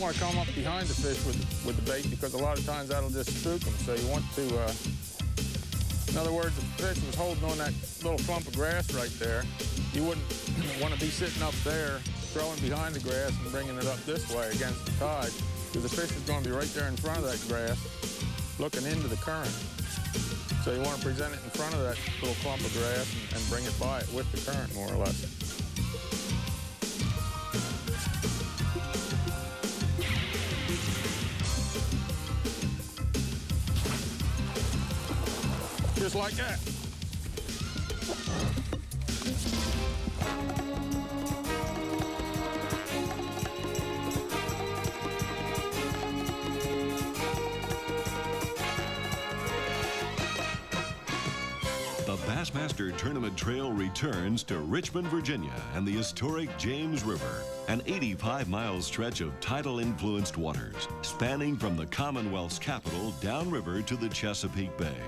want to come up behind the fish with the bait because a lot of times that'll just spook them. So you want to, in other words, if the fish was holding on that little clump of grass right there, you wouldn't want to be sitting up there, throwing behind the grass and bringing it up this way against the tide, because the fish is going to be right there in front of that grass, looking into the current. So you want to present it in front of that little clump of grass and bring it by it with the current, more or less. Just like that. The Bassmaster Tournament Trail returns to Richmond, Virginia and the historic James River, an 85-mile stretch of tidal-influenced waters spanning from the Commonwealth's capital downriver to the Chesapeake Bay.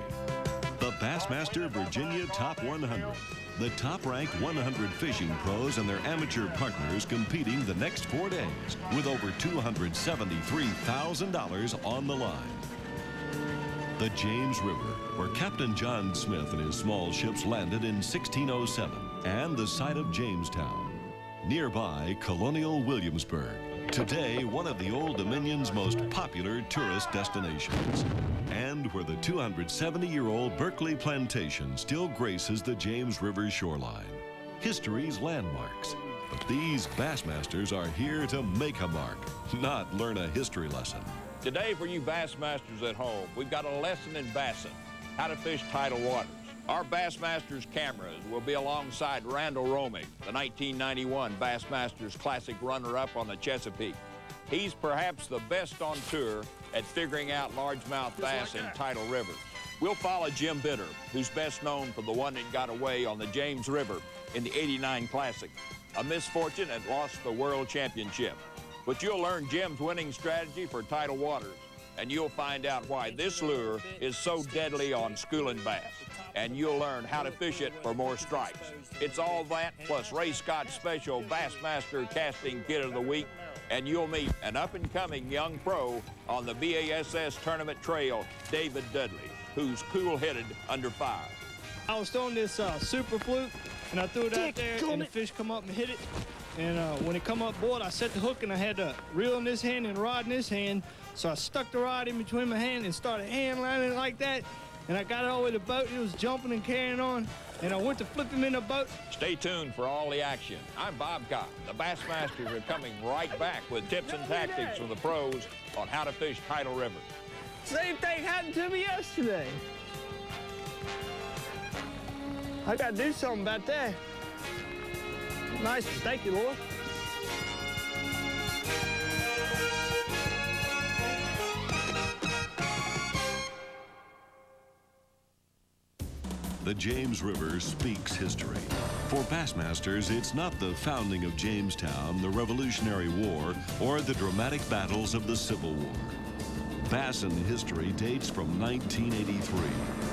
The Bassmaster Virginia Top 100, the top-ranked 100 fishing pros and their amateur partners competing the next 4 days with over $273,000 on the line. The James River, where Captain John Smith and his small ships landed in 1607, and the site of Jamestown. Nearby, colonial Williamsburg, today one of the Old Dominion's most popular tourist destinations, and where the 270-year-old Berkeley Plantation still graces the James River shoreline. History's landmarks. But these Bassmasters are here to make a mark, not learn a history lesson. Today, for you Bassmasters at home, we've got a lesson in bassing, how to fish tidal waters. Our Bassmasters cameras will be alongside Randall Romig, the 1991 Bassmasters Classic runner-up on the Chesapeake. He's perhaps the best on tour at figuring out largemouth bass in tidal rivers. We'll follow Jim Bitter, who's best known for the one that got away on the James River in the '89 Classic, a misfortune that lost the World Championship. But you'll learn Jim's winning strategy for tidal waters, and you'll find out why this lure is so deadly on schooling bass. And you'll learn how to fish it for more stripes. It's all that plus Ray Scott's special Bassmaster Casting Kit of the Week, and you'll meet an up-and-coming young pro on the BASS Tournament Trail, David Dudley, who's cool-headed under fire. I was throwing this super fluke, and I threw it out there, and the fish come up and hit it. And when it come up board, I set the hook, and I had the reel in this hand and rod in this hand. So I stuck the rod in between my hand and started hand lining it like that. And I got it all the way to the boat. It was jumping and carrying on. And I went to flip him in the boat. Stay tuned for all the action. I'm Bob Cott. The Bassmasters are coming right back with tips and tactics from the pros on how to fish tidal rivers. Same thing happened to me yesterday. I got to do something about that. Nice, thank you, Lord. The James River speaks history. For Bassmasters, it's not the founding of Jamestown, the Revolutionary War, or the dramatic battles of the Civil War. Bassin history dates from 1983,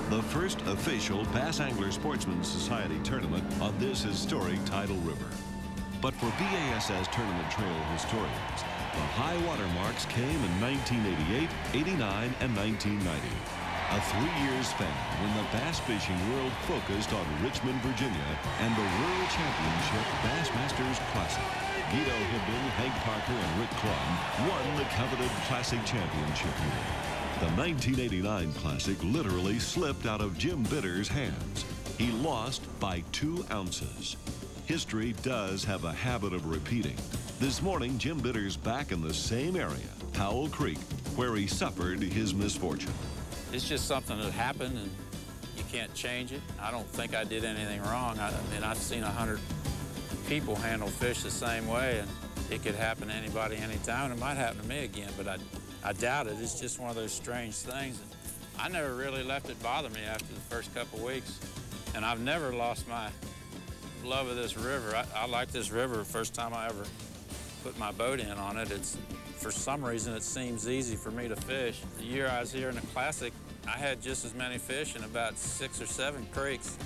the first official Bass Angler Sportsman Society tournament on this historic tidal river. But for BASS Tournament Trail historians, the high water marks came in 1988, 89, and 1990. A 3-year span when the bass fishing world focused on Richmond, Virginia, and the World Championship Bassmasters Classic. Guido Hibben, Hank Parker, and Rick Clum won the coveted Classic Championship year. The 1989 Classic literally slipped out of Jim Bitter's hands. He lost by 2 ounces. History does have a habit of repeating. This morning, Jim Bitter's back in the same area, Powell Creek, where he suffered his misfortune. It's just something that happened, and you can't change it. I don't think I did anything wrong. I mean, I've seen 100 people handle fish the same way, and it could happen to anybody anytime, and it might happen to me again, but I doubt it. It's just one of those strange things. And I never really left it bother me after the first couple weeks, and I've never lost my love of this river. I like this river the first time I ever put my boat in on it. For some reason, it seems easy for me to fish. The year I was here in the Classic, I had just as many fish in about 6 or 7 creeks.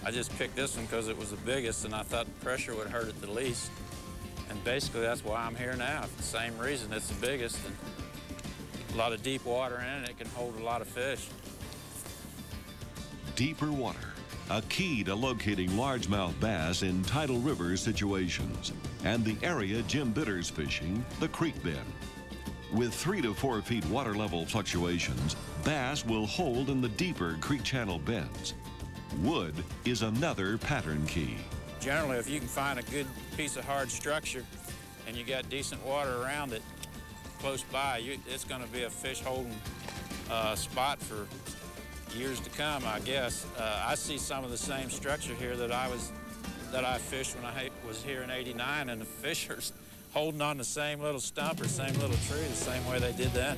I just picked this one because it was the biggest, and I thought the pressure would hurt it the least. And basically that's why I'm here now. For the same reason, it's the biggest, and a lot of deep water in it. It can hold a lot of fish. Deeper water, a key to locating largemouth bass in tidal river situations, and the area Jim Bitter's fishing, the creek bed. With 3 to 4 feet water level fluctuations, bass will hold in the deeper creek channel beds. Wood is another pattern key. Generally, if you can find a good piece of hard structure and you got decent water around it close by, it's going to be a fish holding spot for years to come, I guess. I see some of the same structure here that I fished when I was here in '89, and the fish are holding on the same little stump or same little tree the same way they did then.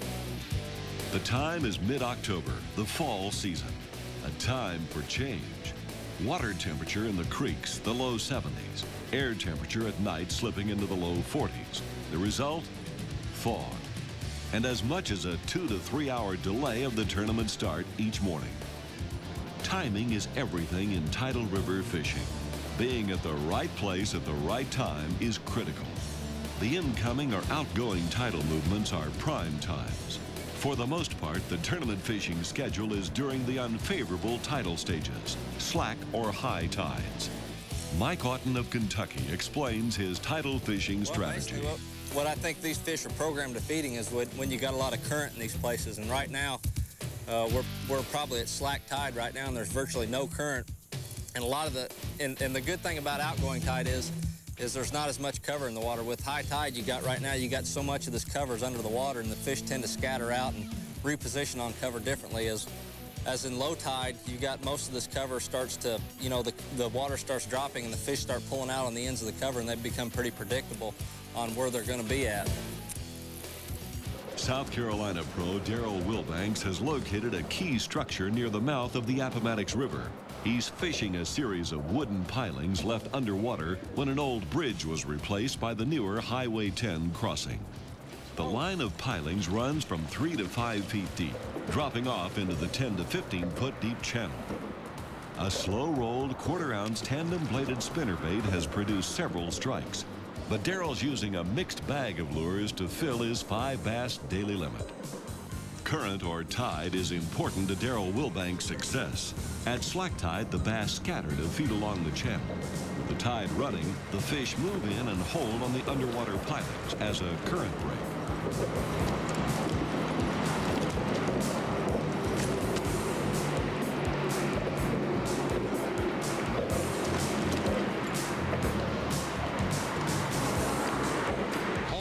The time is mid-October, the fall season, a time for change. Water temperature in the creeks, the low 70s. Air temperature at night slipping into the low 40s. The result? Fog. And as much as a 2 to 3 hour delay of the tournament start each morning. Timing is everything in tidal river fishing. Being at the right place at the right time is critical. The incoming or outgoing tidal movements are prime times. For the most part, the tournament fishing schedule is during the unfavorable tidal stages, slack or high tides. Mike Oughton of Kentucky explains his tidal fishing strategy. What I think these fish are programmed to feeding is when you got a lot of current in these places. And right now, we're probably at slack tide right now, and there's virtually no current. And a lot of and the good thing about outgoing tide is there's not as much cover in the water. With high tide you got right now, you got so much of this cover is under the water, and the fish tend to scatter out and reposition on cover differently. As in low tide, you got most of this cover starts to, the water starts dropping and the fish start pulling out on the ends of the cover, and they become pretty predictable on where they're going to be at. South Carolina pro Darrell Wilbanks has located a key structure near the mouth of the Appomattox River. He's fishing a series of wooden pilings left underwater when an old bridge was replaced by the newer Highway 10 crossing. The line of pilings runs from 3 to 5 feet deep, dropping off into the 10 to 15 foot deep channel. A slow-rolled quarter-ounce tandem-bladed spinnerbait has produced several strikes, but Darrell's using a mixed bag of lures to fill his 5 bass daily limit. Current or tide is important to Darrell Wilbanks' success. At slack tide, the bass scatter to feed along the channel. With the tide running, the fish move in and hold on the underwater pilings as a current break.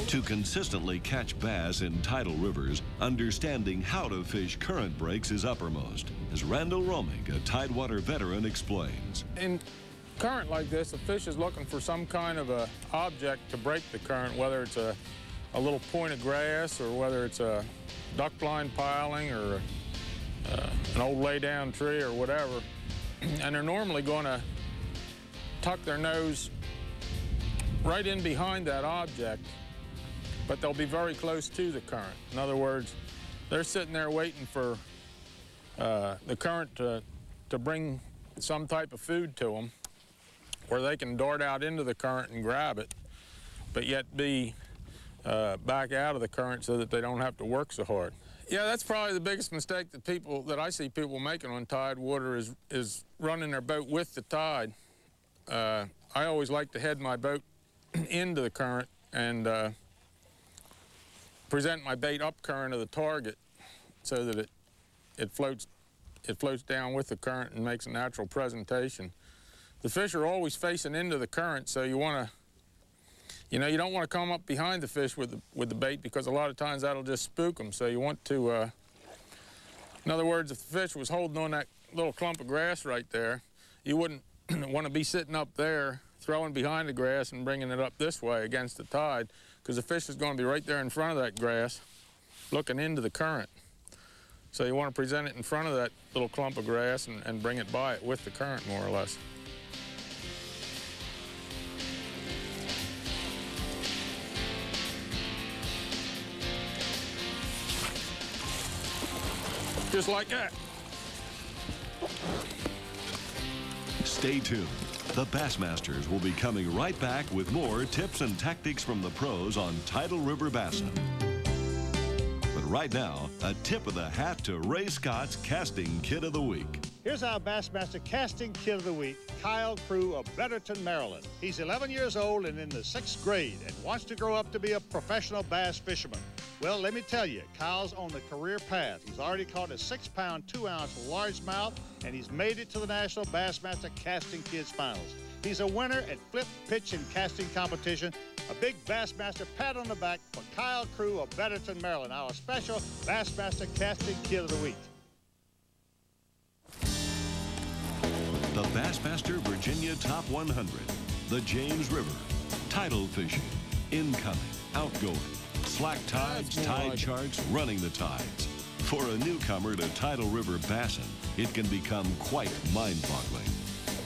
To consistently catch bass in tidal rivers, understanding how to fish current breaks is uppermost, as Randall Romig, a Tidewater veteran, explains. In current like this, a fish is looking for some kind of a object to break the current, whether it's a little point of grass or whether it's a duck blind piling or an old lay-down tree or whatever. And they're normally going to tuck their nose right in behind that object, but they'll be very close to the current. In other words, they're sitting there waiting for the current to bring some type of food to them where they can dart out into the current and grab it, but yet be back out of the current so that they don't have to work so hard. Yeah, that's probably the biggest mistake that I see people making on tide water is running their boat with the tide. I always like to head my boat into the current and present my bait up current of the target so that it floats down with the current and makes a natural presentation. The fish are always facing into the current, so you want to, you don't want to come up behind the fish with the bait, because a lot of times that'll just spook them. So you want to, in other words, if the fish was holding on that little clump of grass right there, you wouldn't want to be sitting up there throwing behind the grass and bringing it up this way against the tide, because the fish is going to be right there in front of that grass looking into the current. So you want to present it in front of that little clump of grass and bring it by it with the current, more or less. Just like that. Stay tuned. The Bassmasters will be coming right back with more tips and tactics from the pros on Tidal River Bassin. But right now, a tip of the hat to Ray Scott's Casting Kid of the Week. Here's our Bassmaster Casting Kid of the Week, Kyle Crew of Betterton, Maryland. He's 11 years old and in the 6th grade and wants to grow up to be a professional bass fisherman. Well, let me tell you, Kyle's on the career path. He's already caught a 6-pound, 2-ounce largemouth, and he's made it to the National Bassmaster Casting Kids Finals. He's a winner at flip, pitch, and casting competition. A big Bassmaster pat on the back for Kyle Crew of Betterton, Maryland, our special Bassmaster Casting Kid of the Week. The Bassmaster Virginia Top 100, the James River, tidal fishing, incoming, outgoing, slack tides, tide charts, running the tides. For a newcomer to Tidal River Bassin, it can become quite mind-boggling.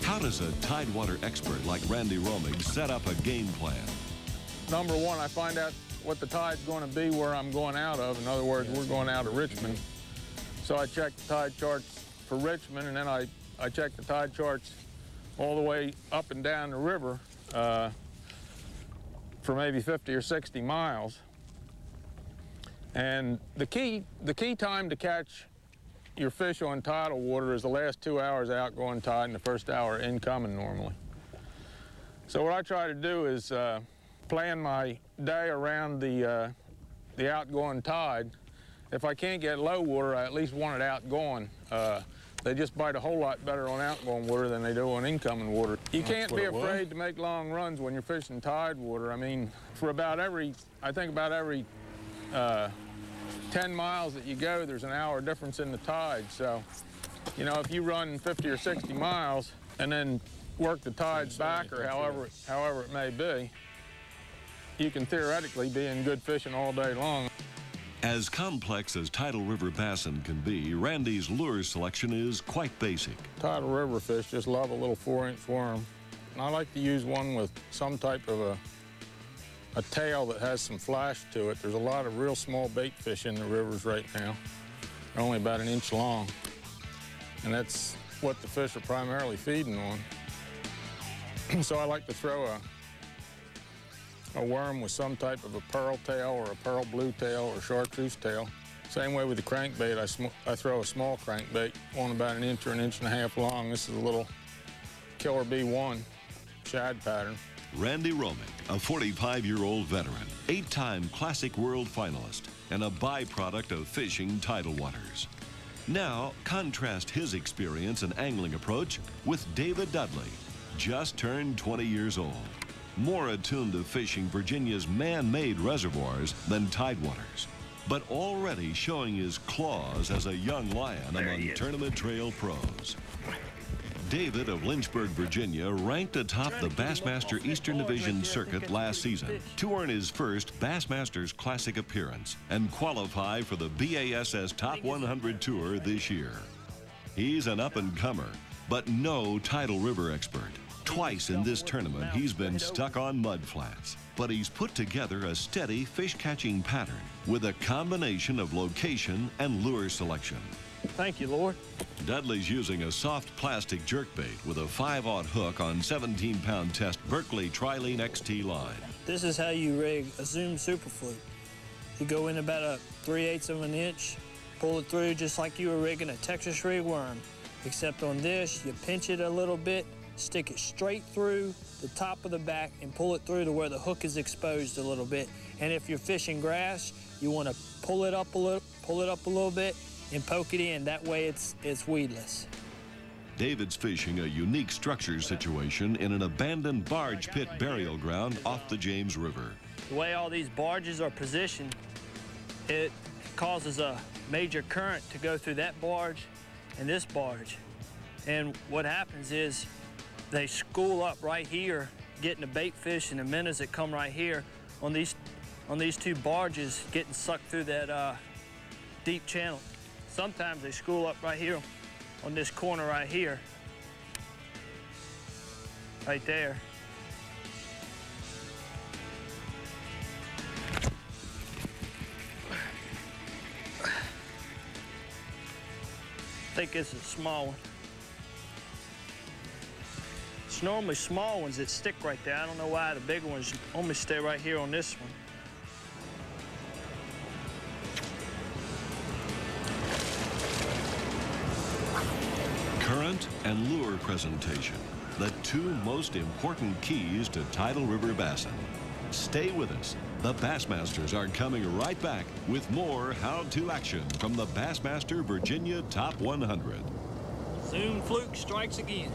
How does a tidewater expert like Randy Romig set up a game plan? Number one, I find out what the tide's going to be where I'm going out of. In other words, we're going out of Richmond. So I check the tide charts for Richmond, and then I check the tide charts all the way up and down the river for maybe 50 or 60 miles. And the key time to catch your fish on tidal water is the last 2 hours outgoing tide and the first hour incoming normally. So what I try to do is plan my day around the outgoing tide. If I can't get low water, I at least want it outgoing. They just bite a whole lot better on outgoing water than they do on incoming water. You can't be afraid to make long runs when you're fishing tide water. I mean, for about every 10 miles that you go, there's an hour difference in the tide. So, you know, if you run 50 or 60 miles and then work the tides back or however it may be, you can theoretically be in good fishing all day long. As complex as Tidal River Bassin can be, Randy's lure selection is quite basic. Tidal river fish just love a little 4-inch worm. And I like to use one with some type of a tail that has some flash to it. There's a lot of real small bait fish in the rivers right now. They're only about 1 inch long. And that's what the fish are primarily feeding on. So I like to throw a worm with some type of a pearl tail or a pearl blue tail or chartreuse tail. Same way with the crankbait, I throw a small crankbait, one about 1 inch or 1.5 inches long. This is a little Killer B1 shad pattern. Randy Romig, a 45-year-old veteran, 8-time Classic World finalist, and a byproduct of fishing tidal waters. Now, contrast his experience and angling approach with David Dudley, just turned 20 years old. More attuned to fishing Virginia's man-made reservoirs than tidewaters, but already showing his claws as a young lion among tournament trail pros. David of Lynchburg, Virginia, ranked atop the Bassmaster Eastern Division circuit last season to earn his first Bassmasters Classic appearance and qualify for the BASS Top 100 Tour this year. He's an up-and-comer, but no tidal river expert. Twice in this tournament, he's been stuck on mud flats, but he's put together a steady fish-catching pattern with a combination of location and lure selection. Thank you, Lord. Dudley's using a soft plastic jerkbait with a 5/0 hook on 17-pound test Berkeley Trilene XT line. This is how you rig a Zoom Super Flute. You go in about a 3/8 of an inch, pull it through just like you were rigging a Texas rig worm, except on this, you pinch it a little bit, stick it straight through the top of the back and pull it through to where the hook is exposed a little bit. And if you're fishing grass, you want to pull it up a little bit and poke it in. That way it's weedless. David's fishing a unique structure situation in an abandoned barge pit burial ground off the James River. The way all these barges are positioned, it causes a major current to go through that barge and this barge. And what happens is they school up right here, getting the bait fish and the minnows that come right here on these two barges, getting sucked through that deep channel. Sometimes they school up right here on this corner right here, right there. I think this is a small one. It's normally small ones that stick right there. I don't know why the bigger ones only stay right here on this one. Current and lure presentation, the two most important keys to tidal river bassing. Stay with us. The Bassmasters are coming right back with more how-to action from the Bassmaster Virginia Top 100. Zoom fluke strikes again.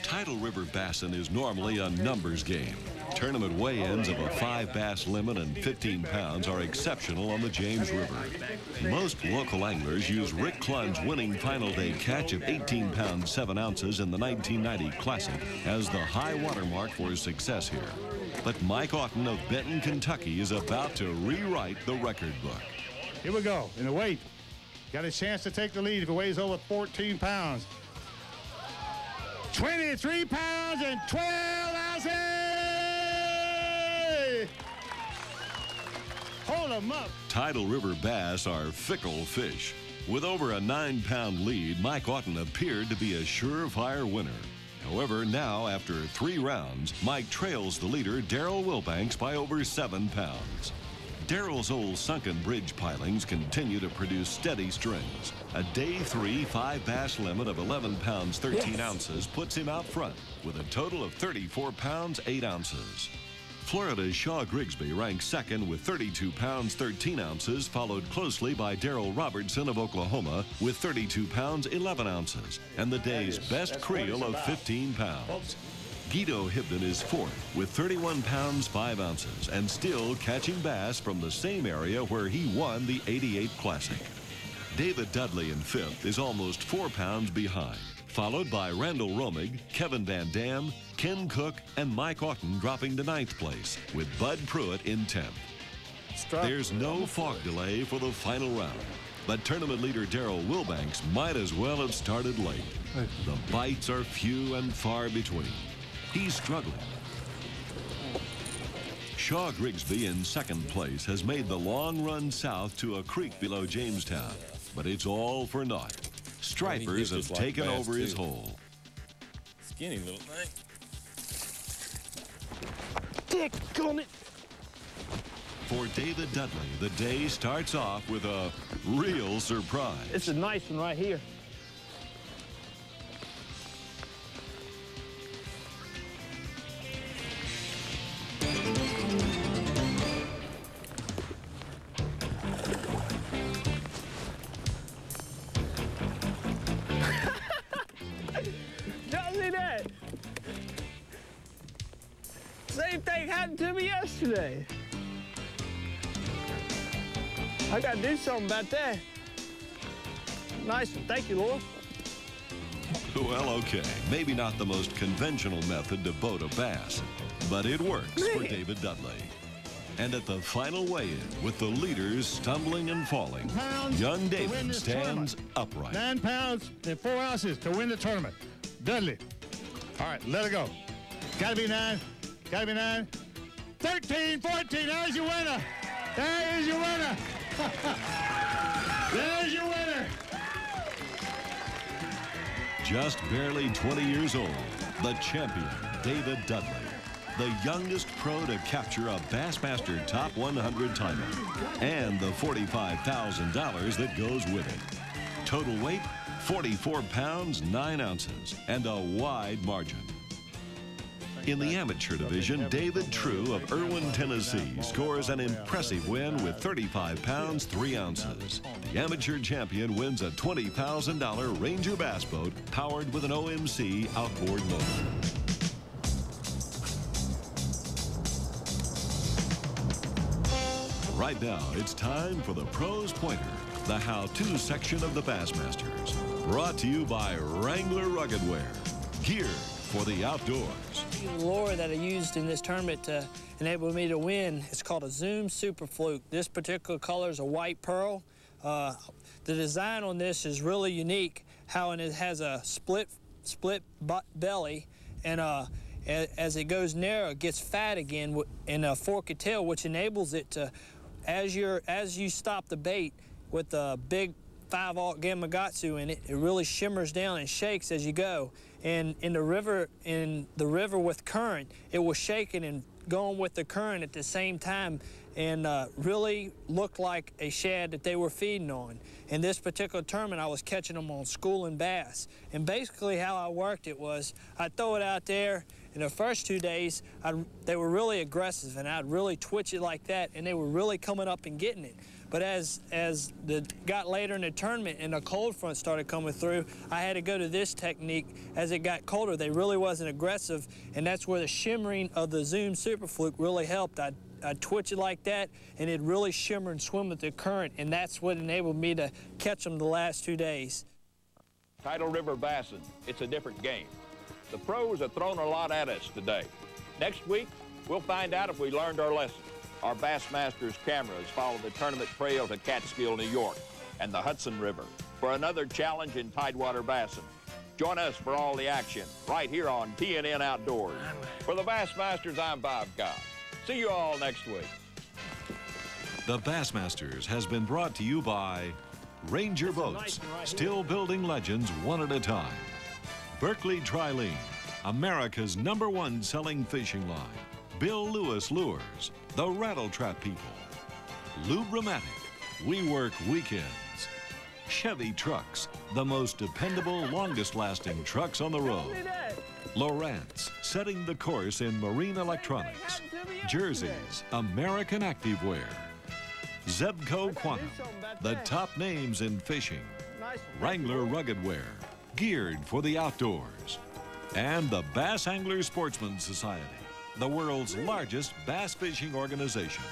Tidal river bassing is normally a numbers game. Tournament weigh-ins of a 5 bass limit and 15 pounds are exceptional on the James River. Most local anglers use Rick Klein's winning final day catch of 18 pounds 7 ounces in the 1990 Classic as the high watermark for success here. But Mike Oughton of Benton, Kentucky is about to rewrite the record book. Here we go. In the weight. Got a chance to take the lead if it weighs over 14 pounds. 23 pounds and 12 ounces! Hold them up. Tidal river bass are fickle fish. With over a 9-pound lead, Mike Oughton appeared to be a surefire winner. However, now, after 3 rounds, Mike trails the leader, Darrell Wilbanks, by over 7 pounds. Darrell's old sunken bridge pilings continue to produce steady strings. A day 3 5 bass limit of 11 pounds 13 ounces puts him out front with a total of 34 pounds 8 ounces. Florida's Shaw Grigsby ranks second with 32 pounds 13 ounces, followed closely by Darrell Robertson of Oklahoma with 32 pounds 11 ounces, and the day's best creel of 15 pounds. Guido Hibden is fourth with 31 pounds 5 ounces and still catching bass from the same area where he won the '88 Classic. David Dudley in fifth is almost 4 pounds behind, followed by Randall Romig, Kevin Van Dam, Ken Cook, and Mike Oughton dropping to 9th place, with Bud Pruitt in 10th. There's no fog delay for the final round, but tournament leader Darrell Wilbanks might as well have started late. The bites are few and far between. He's struggling. Shaw Grigsby in 2nd place has made the long run south to a creek below Jamestown, but it's all for naught. Stripers have taken over his hole. Skinny little thing. Dick on it. For David Dudley, the day starts off with a real surprise. It's a nice one right here. Y'all see that? Same thing happened to me yesterday. I gotta do something about that. Nice one, thank you, Laura. Well, okay, maybe not the most conventional method to boat a bass, but it works for David Dudley. And at the final weigh-in, with the leaders stumbling and falling, young David stands upright. 9 pounds and 4 ounces to win the tournament. Dudley. All right, let it go. Gotta be 9. Gotta be 9. 13, 14. There's your winner. There is your winner. There's your winner. Just barely 20 years old, the champion, David Dudley. The youngest pro to capture a Bassmaster Top 100 title, and the $45,000 that goes with it. Total weight, 44 pounds, 9 ounces, and a wide margin. In the amateur division, David True of Irwin, Tennessee, scores an impressive win with 35 pounds, 3 ounces. The amateur champion wins a $20,000 Ranger bass boat powered with an OMC outboard motor. Right now, it's time for the Pros Pointer, the how-to section of the Bassmasters. Brought to you by Wrangler Rugged Wear, gear for the outdoors. The lure that I used in this tournament to enable me to win is called a Zoom Super Fluke. This particular color is a white pearl. The design on this is really unique, how it has a split belly, and as it goes narrow, it gets fat again in a forked tail, which enables it to, as you stop the bait with a big 5/0 Gamakatsu in it, it really shimmers down and shakes as you go. and in the river with current, it was shaking and going with the current at the same time, and really looked like a shad that they were feeding on. In this particular tournament, I was catching them on schooling bass. And basically how I worked it was, I'd throw it out there. In the first 2 days, they were really aggressive, and I'd really twitch it like that, and they were really coming up and getting it. But as got later in the tournament and the cold front started coming through, I had to go to this technique. As it got colder, they really wasn't aggressive, and that's where the shimmering of the Zoom Super Fluke really helped. I'd twitch it like that, and it'd really shimmer and swim with the current, and that's what enabled me to catch them the last 2 days. Tidal River bassing, it's a different game. The pros have thrown a lot at us today. Next week, we'll find out if we learned our lesson. Our Bassmaster's cameras follow the tournament trail to Catskill, New York, and the Hudson River for another challenge in tidewater bassing. Join us for all the action right here on TNN Outdoors. For the Bassmasters, I'm Bob Cobb. See you all next week. The Bassmasters has been brought to you by Ranger Boats, still building legends one at a time. Berkeley Trilene, America's #1 selling fishing line. Bill Lewis Lures, the Rattle Trap People. Lubramatic, we work weekends. Chevy Trucks, the most dependable, longest-lasting trucks on the road. Lowrance, setting the course in marine electronics. Jerseys, American Activewear. Zebco Quantum, the top names in fishing. Wrangler Rugged Wear, geared for the outdoors. And the Bass Angler Sportsman Society, the world's largest bass fishing organization.